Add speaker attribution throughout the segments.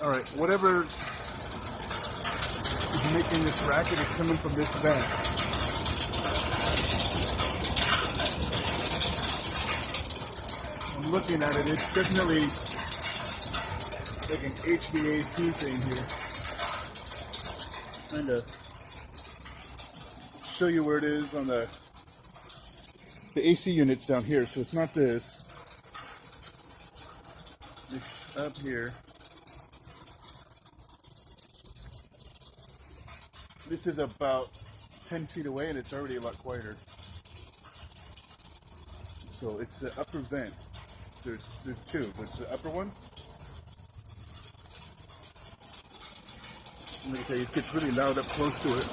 Speaker 1: All right, whatever is making this racket is coming from this vent. I'm looking at it. It's definitely like an HVAC thing here. Trying to show you where it is on the AC units down here. So it's not this. It's up here. This is about 10 feet away, and it's already a lot quieter. So it's the upper vent. There's two. There's the upper one. Like I say, it gets really loud up close to it.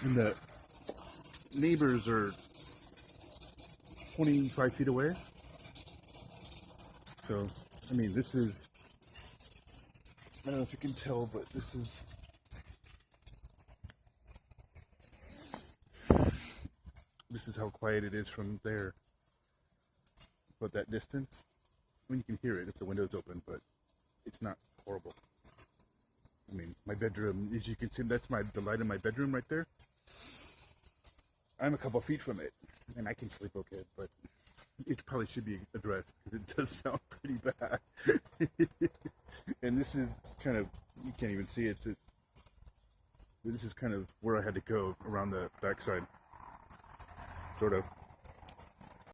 Speaker 1: And the neighbors are 25 feet away. So, I mean, this is, I don't know if you can tell, but this is, how quiet it is from there. But that distance, I mean, you can hear it if the window's open, but it's not horrible. I mean, my bedroom, as you can see, that's the light in my bedroom right there. I'm a couple feet from it, and I can sleep okay, but it probably should be addressed, because it does sound pretty bad. And this is kind of, you can't even see it. This is kind of where I had to go around the backside, sort of.